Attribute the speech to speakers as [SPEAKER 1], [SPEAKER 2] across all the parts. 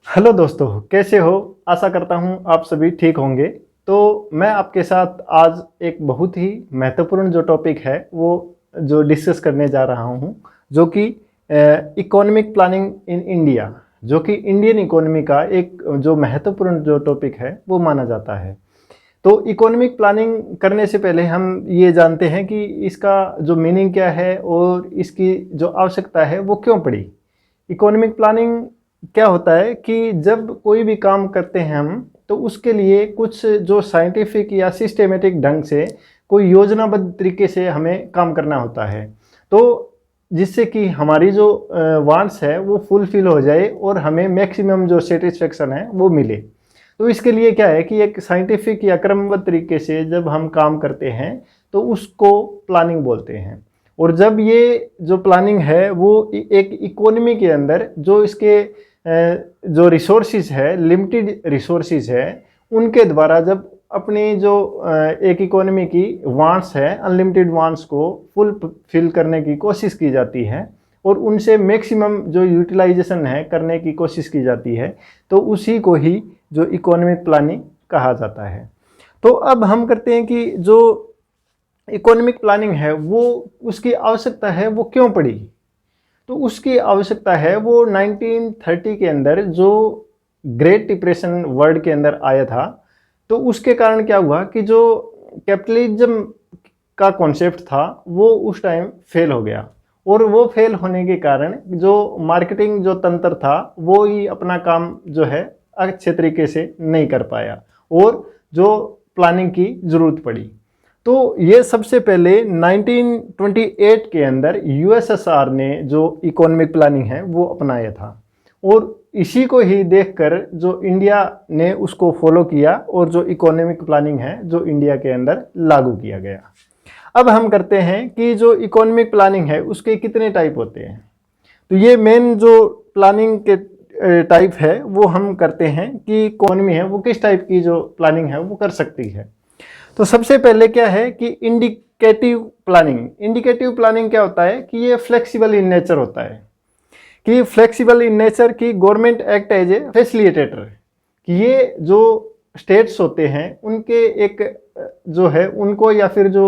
[SPEAKER 1] Hello दोस्तों, कैसे हो? आशा करता हूँ आप सभी ठीक होंगे। तो मैं आपके साथ आज एक बहुत ही महत्वपूर्ण जो टॉपिक है वो जो डिस्कस करने जा रहा हूँ, जो कि इकोनॉमिक प्लानिंग इन इंडिया, जो कि इंडियन इकोनॉमी का एक जो महत्वपूर्ण जो टॉपिक है वो माना जाता है। तो इकोनॉमिक प्लानिंग करने से पहले हम ये जानते हैं कि इसका जो मीनिंग क्या है और इसकी जो आवश्यकता है वो क्यों पड़ी। इकोनॉमिक प्लानिंग क्या होता है कि जब कोई भी काम करते हैं हम, तो उसके लिए कुछ जो साइंटिफिक या सिस्टेमेटिक ढंग से कोई योजनाबद्ध तरीके से हमें काम करना होता है, तो जिससे कि हमारी जो वांट्स है वो फुलफिल हो जाए और हमें मैक्सिमम जो सेटिस्फेक्शन है वो मिले। तो इसके लिए क्या है कि एक साइंटिफिक या क्रमबद्ध तरीके से जब हम काम करते हैं तो उसको प्लानिंग बोलते हैं। और जब ये जो प्लानिंग है वो एक इकोनॉमी के अंदर जो इसके जो रिसोर्सेज है, लिमिटेड रिसोर्सेज है, उनके द्वारा जब अपनी जो एक इकोनॉमी की वांट्स है, अनलिमिटेड वांट्स को फुलफिल करने की कोशिश की जाती है और उनसे मैक्सिमम जो यूटिलाइजेशन है करने की कोशिश की जाती है, तो उसी को ही जो इकोनॉमिक प्लानिंग कहा जाता है। तो अब हम करते हैं कि जो इकोनॉमिक प्लानिंग है वो उसकी आवश्यकता है वो क्यों पड़ी। तो उसकी आवश्यकता है वो 1930 के अंदर जो ग्रेट डिप्रेशन वर्ल्ड के अंदर आया था, तो उसके कारण क्या हुआ कि जो कैपिटलिज्म का कॉन्सेप्ट था वो उस टाइम फेल हो गया। और वो फेल होने के कारण जो मार्केटिंग जो तंत्र था वो ही अपना काम जो है अच्छे तरीके से नहीं कर पाया और जो प्लानिंग की ज़रूरत पड़ी। तो ये सबसे पहले 1928 के अंदर यूएसएसआर ने जो इकोनॉमिक प्लानिंग है वो अपनाया था और इसी को ही देखकर जो इंडिया ने उसको फॉलो किया और जो इकोनॉमिक प्लानिंग है जो इंडिया के अंदर लागू किया गया। अब हम करते हैं कि जो इकोनॉमिक प्लानिंग है उसके कितने टाइप होते हैं। तो ये मेन जो प्लानिंग के टाइप है वो हम करते हैं कि इकोनॉमी है वो किस टाइप की जो प्लानिंग है वो कर सकती है। तो सबसे पहले क्या है कि इंडिकेटिव प्लानिंग। इंडिकेटिव प्लानिंग क्या होता है कि ये फ्लेक्सिबल इन नेचर होता है, कि फ्लेक्सिबल इन नेचर की government act as a facilitator, कि ये जो स्टेट्स होते हैं उनके एक जो है उनको या फिर जो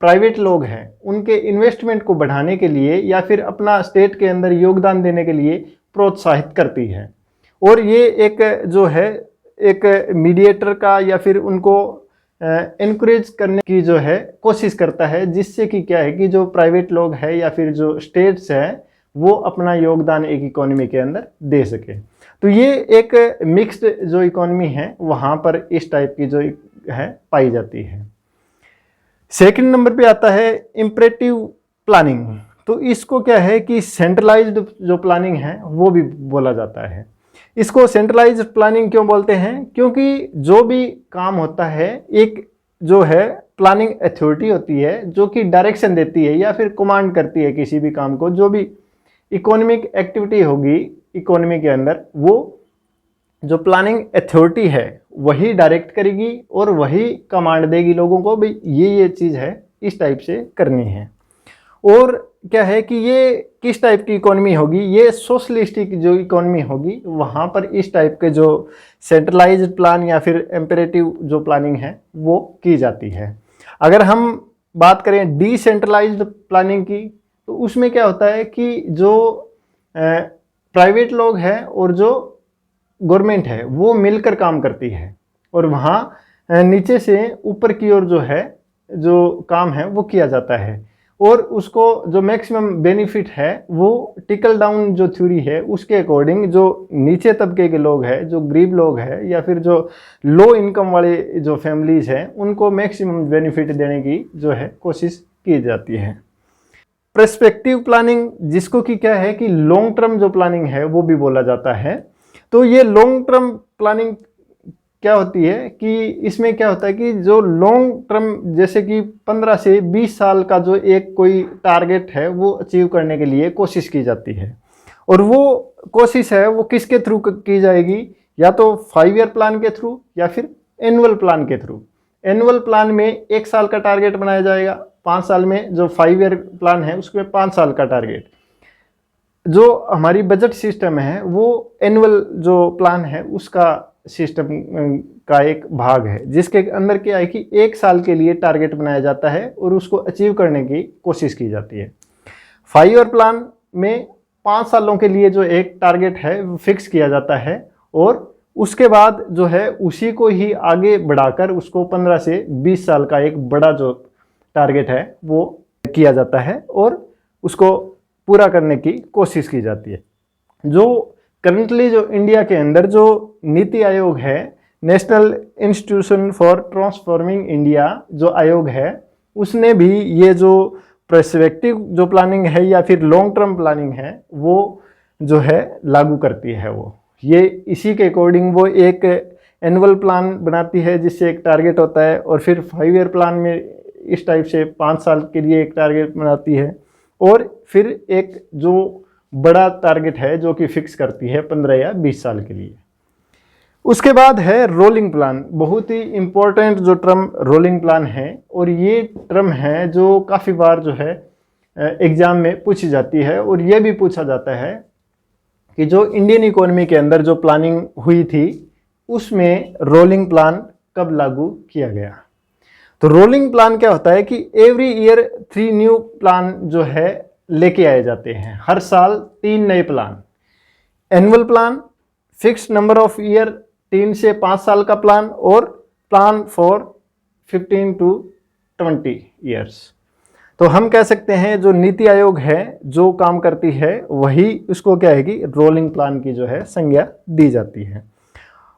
[SPEAKER 1] प्राइवेट लोग हैं उनके इन्वेस्टमेंट को बढ़ाने के लिए या फिर अपना स्टेट के अंदर योगदान देने के लिए प्रोत्साहित करती है। और ये एक जो है एक मीडिएटर का या फिर उनको इनकरेज करने की जो है कोशिश करता है, जिससे कि क्या है कि जो प्राइवेट लोग हैं या फिर जो स्टेट्स हैं वो अपना योगदान एक इकोनॉमी के अंदर दे सके। तो ये एक मिक्स्ड जो इकोनॉमी है वहाँ पर इस टाइप की जो है पाई जाती है। सेकंड नंबर पे आता है इम्परेटिव प्लानिंग। तो इसको क्या है कि सेंट्रलाइज्ड जो प्लानिंग है वो भी बोला जाता है। इसको सेंट्रलाइज्ड प्लानिंग क्यों बोलते हैं? क्योंकि जो भी काम होता है एक जो है प्लानिंग अथॉरिटी होती है जो कि डायरेक्शन देती है या फिर कमांड करती है किसी भी काम को। जो भी इकोनॉमिक एक्टिविटी होगी इकोनॉमी के अंदर वो जो प्लानिंग अथॉरिटी है वही डायरेक्ट करेगी और वही कमांड देगी लोगों को, भाई ये चीज़ है इस टाइप से करनी है। और क्या है कि ये किस टाइप की इकोनॉमी होगी, ये सोशलिस्टिक जो इकोनॉमी होगी वहाँ पर इस टाइप के जो सेंट्रलाइज्ड प्लान या फिर एम्परेटिव जो प्लानिंग है वो की जाती है। अगर हम बात करें डिसेंट्रलाइज्ड प्लानिंग की, तो उसमें क्या होता है कि जो प्राइवेट लोग हैं और जो गवर्नमेंट है वो मिलकर काम करती है और वहाँ नीचे से ऊपर की ओर जो है जो काम है वो किया जाता है और उसको जो मैक्सिमम बेनिफिट है वो टिकल डाउन जो थ्योरी है उसके अकॉर्डिंग जो नीचे तबके के लोग हैं, जो गरीब लोग हैं या फिर जो लो इनकम वाले जो फैमिलीज हैं उनको मैक्सिमम बेनिफिट देने की जो है कोशिश की जाती है। पर्सपेक्टिव प्लानिंग, जिसको कि क्या है कि लॉन्ग टर्म जो प्लानिंग है वो भी बोला जाता है। तो ये लॉन्ग टर्म प्लानिंग क्या होती है कि इसमें क्या होता है कि जो लॉन्ग टर्म जैसे कि 15 से 20 साल का जो एक कोई टारगेट है वो अचीव करने के लिए कोशिश की जाती है। और वो कोशिश है वो किसके थ्रू की जाएगी, या तो 5 ईयर प्लान के थ्रू या फिर एनुअल प्लान के थ्रू। एनुअल प्लान में 1 साल का टारगेट बनाया जाएगा, 5 साल में जो 5 ईयर प्लान है उसमें 5 साल का टारगेट। जो हमारी बजट सिस्टम है वो एनुअल जो प्लान है उसका सिस्टम का एक भाग है, जिसके अंदर क्या है कि एक साल के लिए टारगेट बनाया जाता है और उसको अचीव करने की कोशिश की जाती है। 5 ईयर प्लान में 5 सालों के लिए जो एक टारगेट है वो फिक्स किया जाता है और उसके बाद जो है उसी को ही आगे बढ़ाकर उसको 15 से 20 साल का एक बड़ा जो टारगेट है वो किया जाता है और उसको पूरा करने की कोशिश की जाती है। जो करंटली जो इंडिया के अंदर जो नीति आयोग है, national institution for transforming India जो आयोग है, उसने भी ये जो पर्सपेक्टिव जो प्लानिंग है या फिर लॉन्ग टर्म प्लानिंग है वो जो है लागू करती है। वो ये इसी के अकॉर्डिंग वो एक एनुअल प्लान बनाती है जिससे एक टारगेट होता है और फिर 5 ईयर प्लान में इस टाइप से 5 साल के लिए एक टारगेट बनाती है और फिर एक जो बड़ा टारगेट है जो कि फिक्स करती है 15 या 20 साल के लिए। उसके बाद है रोलिंग प्लान। बहुत ही इम्पोर्टेंट जो टर्म रोलिंग प्लान है और ये टर्म है जो काफ़ी बार जो है एग्जाम में पूछी जाती है और ये भी पूछा जाता है कि जो इंडियन इकोनॉमी के अंदर जो प्लानिंग हुई थी उसमें रोलिंग प्लान कब लागू किया गया। तो रोलिंग प्लान क्या होता है कि एवरी ईयर 3 न्यू प्लान जो है लेके आए जाते हैं। हर साल 3 नए plan, annual plan, fixed number of year 3 से 5 साल का प्लान और प्लान फॉर 15 to 20 ईयर्स। तो हम कह सकते हैं जो नीति आयोग है जो काम करती है वही उसको क्या है कि रोलिंग प्लान की जो है संज्ञा दी जाती है।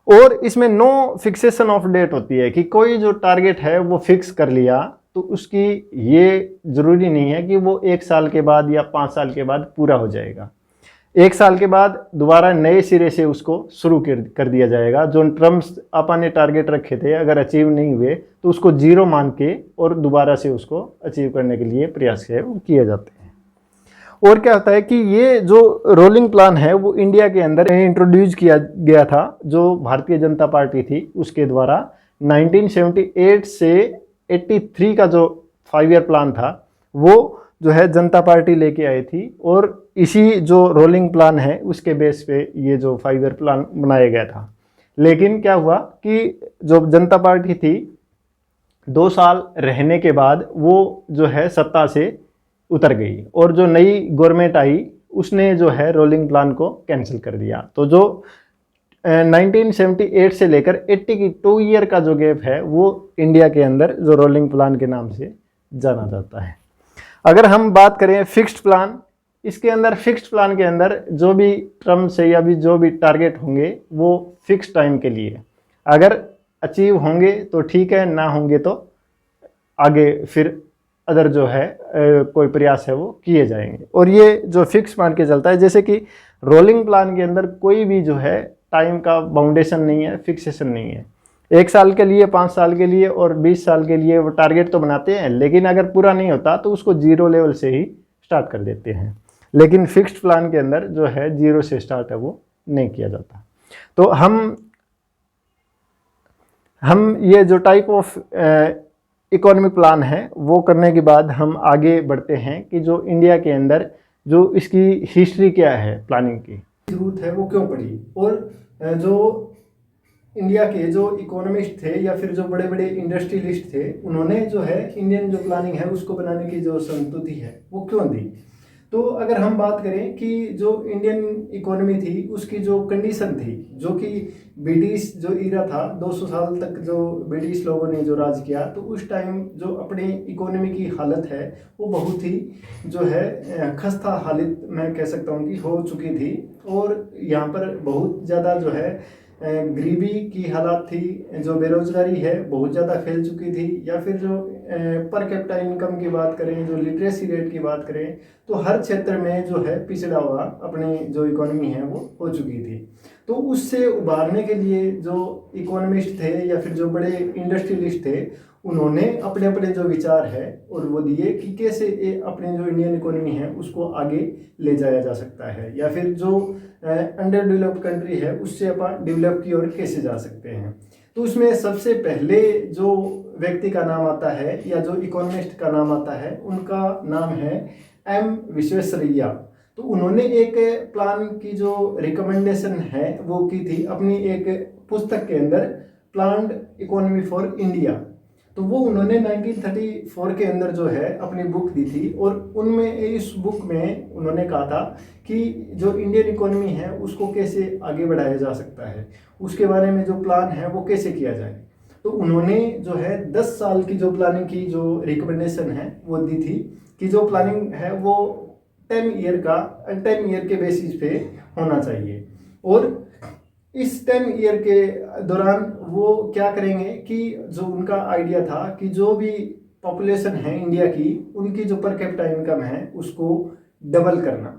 [SPEAKER 1] और इसमें नो फिक्सेशन ऑफ डेट होती है कि कोई जो टारगेट है वो फिक्स कर लिया तो उसकी ये ज़रूरी नहीं है कि वो 1 साल के बाद या 5 साल के बाद पूरा हो जाएगा। 1 साल के बाद दोबारा नए सिरे से उसको शुरू कर दिया जाएगा। जो टर्म्स अपन ने टारगेट रखे थे अगर अचीव नहीं हुए तो उसको 0 मान के और दोबारा से उसको अचीव करने के लिए प्रयास है वो किए जाते हैं। और क्या होता है कि ये जो रोलिंग प्लान है वो इंडिया के अंदर इंट्रोड्यूस किया गया था जो भारतीय जनता पार्टी थी उसके द्वारा 1978 से 83 का जो 5 ईयर प्लान था वो जो है जनता पार्टी लेके आई थी और इसी जो रोलिंग प्लान है उसके बेस पे ये जो 5 ईयर प्लान बनाया गया था। लेकिन क्या हुआ कि जो जनता पार्टी थी 2 साल रहने के बाद वो जो है सत्ता से उतर गई और जो नई गवर्नमेंट आई उसने जो है रोलिंग प्लान को कैंसिल कर दिया। तो जो 1978 से लेकर 80 की 2 ईयर का जो गैप है वो इंडिया के अंदर जो रोलिंग प्लान के नाम से जाना जाता है। अगर हम बात करें फिक्स्ड प्लान, इसके अंदर फिक्स्ड प्लान के अंदर जो भी टर्म्स है या भी जो भी टारगेट होंगे वो फिक्स टाइम के लिए, अगर अचीव होंगे तो ठीक है, ना होंगे तो आगे फिर अदर जो है कोई प्रयास है वो किए जाएंगे। और ये जो फिक्स मान के चलता है, जैसे कि रोलिंग प्लान के अंदर कोई भी जो है टाइम का बाउंडेशन नहीं है, फिक्सेशन नहीं है। 1 साल के लिए, 5 साल के लिए और 20 साल के लिए वो टारगेट तो बनाते हैं लेकिन अगर पूरा नहीं होता तो उसको 0 लेवल से ही स्टार्ट कर देते हैं। लेकिन फिक्स्ड प्लान के अंदर जो है 0 से स्टार्ट है वो नहीं किया जाता। तो हम ये जो टाइप ऑफ इकोनॉमिक प्लान है वो करने के बाद हम आगे बढ़ते हैं कि जो इंडिया के अंदर जो इसकी हिस्ट्री क्या है, प्लानिंग की जरूरत है वो क्यों पड़ी और जो इंडिया के जो इकोनॉमिस्ट थे या फिर जो बड़े बड़े इंडस्ट्रियलिस्ट थे उन्होंने जो है इंडियन जो प्लानिंग है उसको बनाने की जो संस्तुति है वो क्यों दी। तो अगर हम बात करें कि जो इंडियन इकोनॉमी थी उसकी जो कंडीशन थी, जो कि ब्रिटिश जो ईरा था 200 साल तक जो ब्रिटिश लोगों ने जो राज किया, तो उस टाइम जो अपनी इकोनॉमी की हालत है वो बहुत ही जो है खस्ता हालत मैं कह सकता हूँ कि हो चुकी थी और यहाँ पर बहुत ज़्यादा जो है गरीबी की हालात थी, जो बेरोजगारी है बहुत ज़्यादा फैल चुकी थी, या फिर जो पर कैपिटा इनकम की बात करें, जो लिटरेसी रेट की बात करें, तो हर क्षेत्र में जो है पिछड़ा हुआ अपनी जो इकोनॉमी है वो हो चुकी थी। तो उससे उबारने के लिए जो इकोनॉमिस्ट थे या फिर जो बड़े इंडस्ट्रियलिस्ट थे उन्होंने अपने अपने जो विचार है और वो दिए कि कैसे अपने जो इंडियन इकोनॉमी है उसको आगे ले जाया जा सकता है, या फिर जो अंडर डेवलप्ड कंट्री है उससे अपन डेवलप की ओर कैसे जा सकते हैं। तो उसमें सबसे पहले जो व्यक्ति का नाम आता है या जो इकोनॉमिस्ट का नाम आता है उनका नाम है एम विश्वेश्वरैया। तो उन्होंने एक प्लान की जो रिकमेंडेशन है वो की थी अपनी एक पुस्तक के अंदर, प्लान्ड इकोनॉमी फॉर इंडिया। तो वो उन्होंने 1934 के अंदर जो है अपनी बुक दी थी, और उनमें इस बुक में उन्होंने कहा था कि जो इंडियन इकोनॉमी है उसको कैसे आगे बढ़ाया जा सकता है, उसके बारे में जो प्लान है वो कैसे किया जाए। तो उन्होंने जो है 10 साल की जो प्लानिंग की जो रिकमेंडेशन है वो दी थी कि जो प्लानिंग है वो 10 ईयर के बेसिस पे होना चाहिए। और इस 10 ईयर के दौरान वो क्या करेंगे कि जो उनका आइडिया था कि जो भी पॉपुलेशन है इंडिया की, उनकी जो पर कैपिटा इनकम है उसको डबल करना,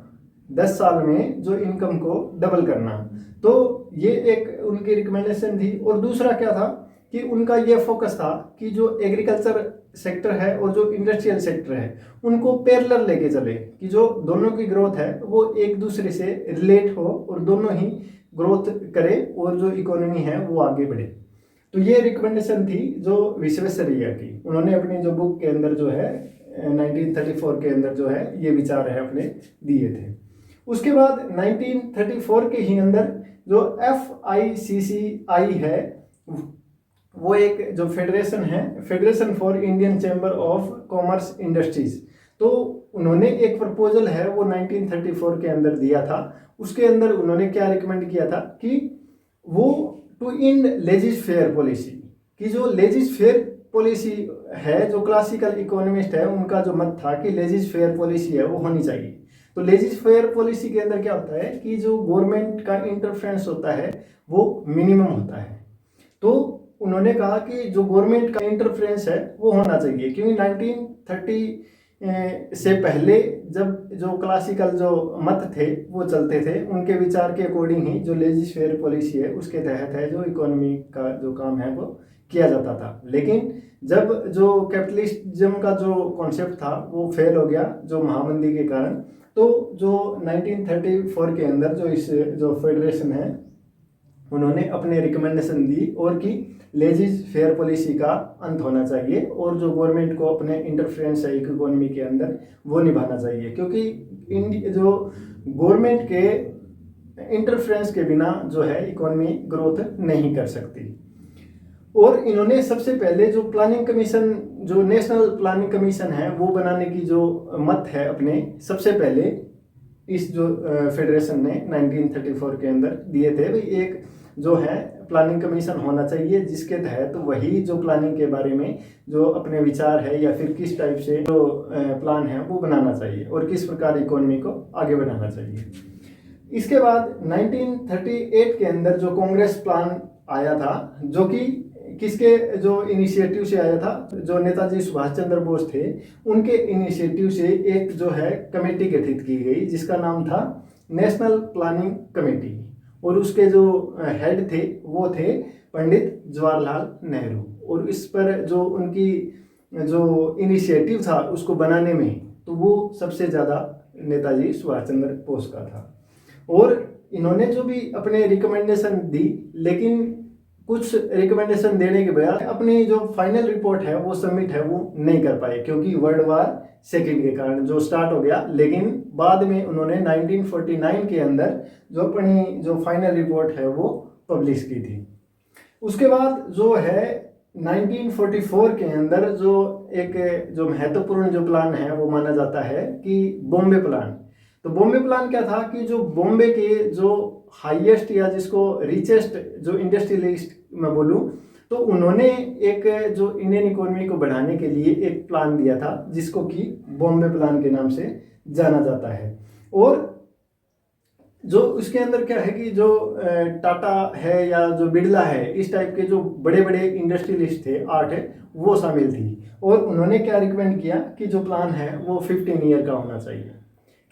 [SPEAKER 1] 10 साल में जो इनकम को डबल करना। तो ये एक उनकी रिकमेंडेशन थी। और दूसरा क्या था कि उनका ये फोकस था कि जो एग्रीकल्चर सेक्टर है और जो इंडस्ट्रियल सेक्टर है उनको पैरेलल लेके चले, कि जो दोनों की ग्रोथ है वो एक दूसरे से रिलेट हो और दोनों ही ग्रोथ करे और जो इकोनॉमी है वो आगे बढ़े। तो ये रिकमेंडेशन थी जो विश्वेश्वरैया की, उन्होंने अपनी जो बुक के अंदर जो है 1934 के अंदर जो है ये विचार है अपने दिए थे। उसके बाद 1934 के ही अंदर जो FICCI है वो एक जो फेडरेशन है, federation for Indian chamber of commerce industries, तो उन्होंने एक प्रपोजल है वो 1934 के अंदर दिया था। उसके अंदर उन्होंने क्या रिकमेंड किया था कि वो टू इन लेजिस फेयर पॉलिसी, कि जो लेजिस फेयर पॉलिसी है, जो क्लासिकल इकोनॉमिस्ट है उनका जो मत था कि लेजिस फेयर पॉलिसी है वो होनी चाहिए। तो लेजिस फेयर पॉलिसी के अंदर क्या होता है कि जो गवर्नमेंट का इंटरफेरेंस होता है वो मिनिमम होता है। तो उन्होंने कहा कि जो गवर्नमेंट का इंटरफेरेंस है वो होना चाहिए, क्योंकि 1930 से पहले जब जो क्लासिकल जो मत थे वो चलते थे, उनके विचार के अकॉर्डिंग ही जो लेजिस फेयर पॉलिसी है उसके तहत है जो इकोनॉमी का जो काम है वो किया जाता था। लेकिन जब जो कैपिटलिज्म का जो कॉन्सेप्ट था वो फेल हो गया जो महामंदी के कारण, तो जो 1934 के अंदर जो इस जो फेडरेशन है उन्होंने अपने रिकमेंडेशन दी और कि लेजिस फेयर पॉलिसी का अंत होना चाहिए और जो गवर्नमेंट को अपने इंटरफेरेंस है इकोनॉमी के अंदर वो निभाना चाहिए, क्योंकि जो गवर्नमेंट के इंटरफेरेंस के बिना जो है इकोनॉमी ग्रोथ नहीं कर सकती। और इन्होंने सबसे पहले जो प्लानिंग कमीशन, जो नेशनल प्लानिंग कमीशन है वो बनाने की जो मत है अपने, सबसे पहले इस जो फेडरेशन ने 1934 के अंदर दिए थे, भाई एक जो है प्लानिंग कमीशन होना चाहिए जिसके तहत वही जो प्लानिंग के बारे में जो अपने विचार है या फिर किस टाइप से जो प्लान है वो बनाना चाहिए और किस प्रकार इकोनॉमी को आगे बढ़ाना चाहिए। इसके बाद 1938 के अंदर जो कांग्रेस प्लान आया था, जो कि किसके जो इनिशिएटिव से आया था, जो नेताजी सुभाष चंद्र बोस थे उनके इनिशिएटिव से एक जो है कमेटी गठित की गई जिसका नाम था नेशनल प्लानिंग कमेटी, और उसके जो हेड थे वो थे पंडित जवाहरलाल नेहरू। और इस पर जो उनकी जो इनिशिएटिव था उसको बनाने में तो वो सबसे ज़्यादा नेताजी सुभाष चंद्र बोस का था। और इन्होंने जो भी अपने रिकमेंडेशन दी, लेकिन कुछ रिकमेंडेशन देने के बाद अपनी जो फाइनल रिपोर्ट है वो सबमिट है वो नहीं कर पाए, क्योंकि वर्ल्ड वार सेकेंड के कारण जो स्टार्ट हो गया। लेकिन बाद में उन्होंने 1949 के अंदर जो अपनी जो फाइनल रिपोर्ट है वो पब्लिश की थी। उसके बाद जो है 1944 के अंदर जो एक जो महत्वपूर्ण जो प्लान है वो माना जाता है कि बॉम्बे प्लान। तो बॉम्बे प्लान क्या था कि जो बॉम्बे के जो हाईएस्ट या जिसको रिचेस्ट जो इंडस्ट्रियलिस्ट मैं बोलूँ, तो उन्होंने एक जो इंडियन इकोनॉमी को बढ़ाने के लिए एक प्लान दिया था जिसको कि बॉम्बे प्लान के नाम से जाना जाता है। और जो उसके अंदर क्या है कि जो टाटा है या जो बिरला है, इस टाइप के जो बड़े बड़े इंडस्ट्रियलिस्ट थे 8 वो शामिल थी। और उन्होंने क्या रिकमेंड किया कि जो प्लान है वो 15 ईयर का होना चाहिए,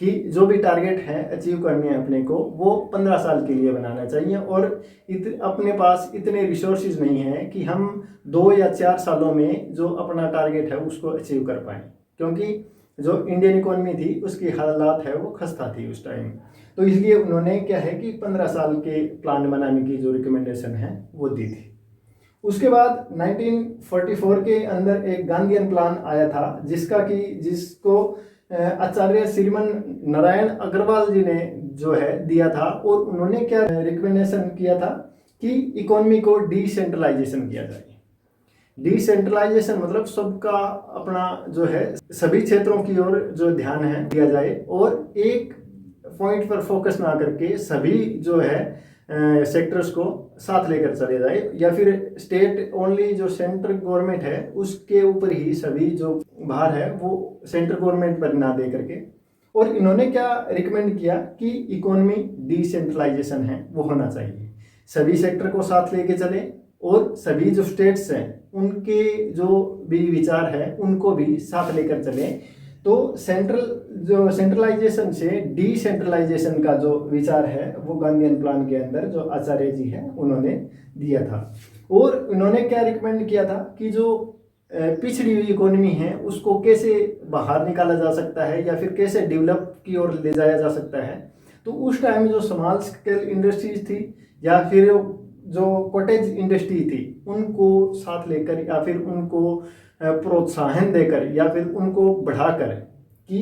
[SPEAKER 1] कि जो भी टारगेट है अचीव करने हैं अपने को वो 15 साल के लिए बनाना चाहिए। और अपने पास इतने रिसोर्सेज नहीं है कि हम 2 या 4 सालों में जो अपना टारगेट है उसको अचीव कर पाएँ, क्योंकि जो इंडियन इकोनॉमी थी उसकी हालात है वो खस्ता थी उस टाइम। तो इसलिए उन्होंने क्या है कि 15 साल के प्लान बनाने की जो रिकमेंडेशन है वो दी थी। उसके बाद 1944 के अंदर एक गांधीयन प्लान आया था जिसको आचार्य श्रीमान नारायण अग्रवाल जी ने जो है दिया था, और उन्होंने क्या रिकमेंडेशन किया था कि इकोनॉमी को डिसेंट्रलाइजेशन किया जाए। डिसेंट्रलाइजेशन मतलब सबका अपना जो है सभी क्षेत्रों की ओर जो ध्यान है दिया जाए, और एक पॉइंट पर फोकस ना करके सभी जो है सेक्टर्स को साथ लेकर चले जाए, या फिर स्टेट ओनली जो सेंट्रल गवर्नमेंट है उसके ऊपर ही सभी जो भार है वो सेंट्रल गवर्नमेंट पर ना दे करके। और इन्होंने क्या रिकमेंड किया कि इकोनॉमी डिसेंट्रलाइजेशन है वो होना चाहिए, सभी सेक्टर को साथ लेके चले, और सभी जो स्टेट्स हैं उनके जो भी विचार है उनको भी साथ लेकर चले। तो सेंट्रलाइजेशन से डिसेंट्रलाइजेशन का जो विचार है वो गांधीयन प्लान के अंदर जो आचार्य जी हैं उन्होंने दिया था। और उन्होंने क्या रिकमेंड किया था कि जो पिछड़ी हुई इकोनॉमी है उसको कैसे बाहर निकाला जा सकता है, या फिर कैसे डेवलप की ओर ले जाया जा सकता है। तो उस टाइम जो स्मॉल स्केल इंडस्ट्रीज थी या फिर जो कॉटेज इंडस्ट्री थी उनको साथ लेकर, या फिर उनको प्रोत्साहन देकर, या फिर उनको बढ़ाकर कि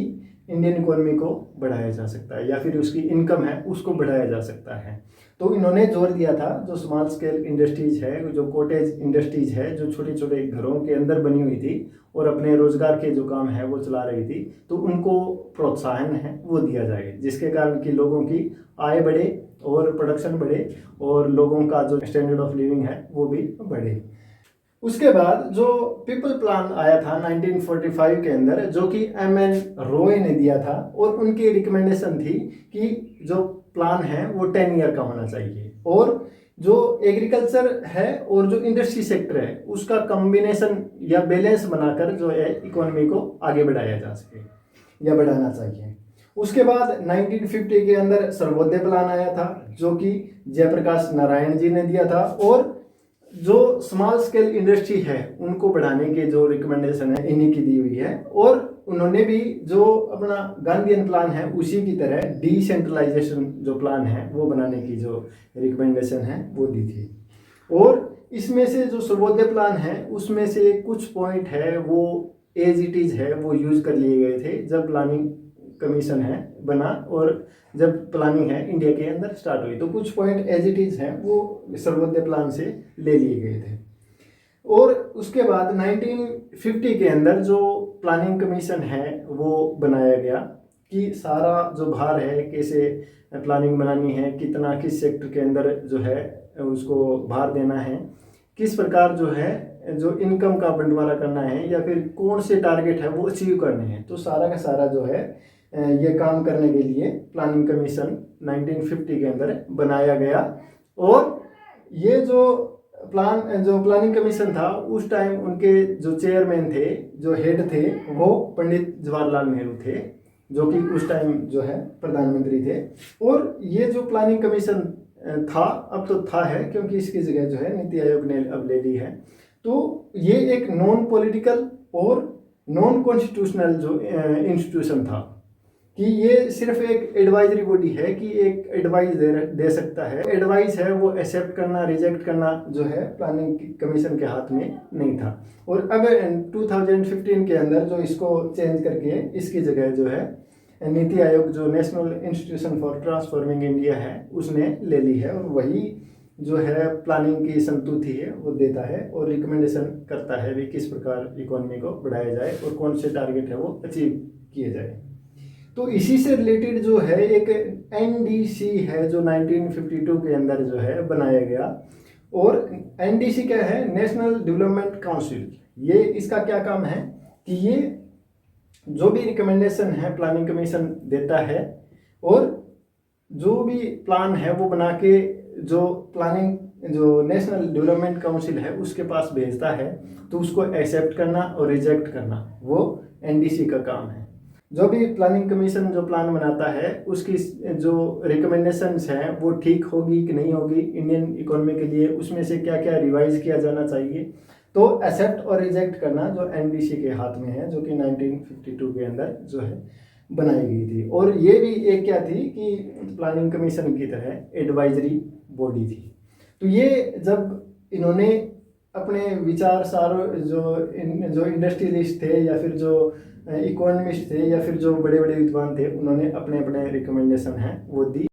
[SPEAKER 1] इंडियन इकोनॉमी को बढ़ाया जा सकता है, या फिर उसकी इनकम है उसको बढ़ाया जा सकता है। तो इन्होंने जोर दिया था जो स्मॉल स्केल इंडस्ट्रीज है, जो कॉटेज इंडस्ट्रीज है, जो छोटे छोटे घरों के अंदर बनी हुई थी और अपने रोजगार के जो काम है वो चला रही थी, तो उनको प्रोत्साहन है वो दिया जाए, जिसके कारण कि लोगों की आय बढ़े और प्रोडक्शन बढ़े और लोगों का जो स्टैंडर्ड ऑफ लिविंग है वो भी बढ़े। उसके बाद जो पीपल प्लान आया था 1945 के अंदर, जो कि एम.एन. रॉय ने दिया था, और उनकी रिकमेंडेशन थी कि जो प्लान है वो 10 ईयर का होना चाहिए, और जो एग्रीकल्चर है और जो इंडस्ट्री सेक्टर है उसका कॉम्बिनेशन या बैलेंस बनाकर जो है इकोनॉमी को आगे बढ़ाया जा सके या बढ़ाना चाहिए। उसके बाद 1950 के अंदर सर्वोदय प्लान आया था, जो कि जयप्रकाश नारायण जी ने दिया था, और जो स्मॉल स्केल इंडस्ट्री है उनको बढ़ाने के जो रिकमेंडेशन है इन्हीं की दी हुई है। और उन्होंने भी जो अपना गांधीयन प्लान है उसी की तरह डिसेंट्रलाइजेशन जो प्लान है वो बनाने की जो रिकमेंडेशन है वो दी थी। और इसमें से जो सर्वोदय प्लान है उसमें से कुछ पॉइंट है वो एज इट इज है वो यूज कर लिए गए थे जब प्लानिंग कमीशन है बना, और जब प्लानिंग है इंडिया के अंदर स्टार्ट हुई, तो कुछ पॉइंट एज इट इज हैं वो सर्वोदय प्लान से ले लिए गए थे। और उसके बाद 1950 के अंदर जो प्लानिंग कमीशन है वो बनाया गया कि सारा जो भार है कैसे प्लानिंग बनानी है, कितना किस सेक्टर के अंदर जो है उसको भार देना है, किस प्रकार जो है जो इनकम का बंटवारा करना है, या फिर कौन से टारगेट है वो अचीव करने हैं। तो सारा का सारा जो है ये काम करने के लिए प्लानिंग कमीशन 1950 के अंदर बनाया गया। और ये जो प्लानिंग कमीशन था उस टाइम उनके जो चेयरमैन थे, जो हेड थे, वो पंडित जवाहरलाल नेहरू थे, जो कि उस टाइम जो है प्रधानमंत्री थे। और ये जो प्लानिंग कमीशन था, अब तो था है क्योंकि इसकी जगह जो है नीति आयोग ने अब ले ली है। तो ये एक नॉन पॉलिटिकल और नॉन कॉन्स्टिट्यूशनल जो इंस्टीट्यूशन था, कि ये सिर्फ एक एडवाइजरी बॉडी है कि एक एडवाइस दे सकता है। एडवाइस है वो एक्सेप्ट करना रिजेक्ट करना जो है प्लानिंग कमीशन के हाथ में नहीं था। और अब 2015 के अंदर जो इसको चेंज करके इसकी जगह जो है नीति आयोग जो national institution for transforming India है उसने ले ली है, और वही जो है प्लानिंग की संतुति है वो देता है और रिकमेंडेशन करता है भी किस प्रकार इकोनॉमी को बढ़ाया जाए और कौन से टारगेट है वो अचीव किए जाए। तो इसी से रिलेटेड जो है एक एनडीसी है जो 1952 के अंदर जो है बनाया गया। और एनडीसी क्या है? National development council. ये इसका क्या काम है कि ये जो भी रिकमेंडेशन है प्लानिंग कमीशन देता है, और जो भी प्लान है वो बना के जो प्लानिंग जो नेशनल डेवलपमेंट काउंसिल है उसके पास भेजता है, तो उसको एक्सेप्ट करना और रिजेक्ट करना वो एनडीसी का काम है। जो भी प्लानिंग कमीशन जो प्लान बनाता है उसकी जो रिकमेंडेशंस हैं वो ठीक होगी कि नहीं होगी इंडियन इकोनॉमी के लिए, उसमें से क्या क्या रिवाइज किया जाना चाहिए, तो एक्सेप्ट और रिजेक्ट करना जो एनडीसी के हाथ में है, जो कि 1952 के अंदर जो है बनाई गई थी। और ये भी एक क्या थी कि प्लानिंग कमीशन की तरह एडवाइजरी बॉडी थी। तो ये जब इन्होंने अपने विचार सारो जो इंडस्ट्रियलिस्ट थे या फिर जो इकोनॉमिस्ट थे या फिर जो बड़े बड़े विद्वान थे, उन्होंने अपने अपने रिकमेंडेशन हैं वो दी।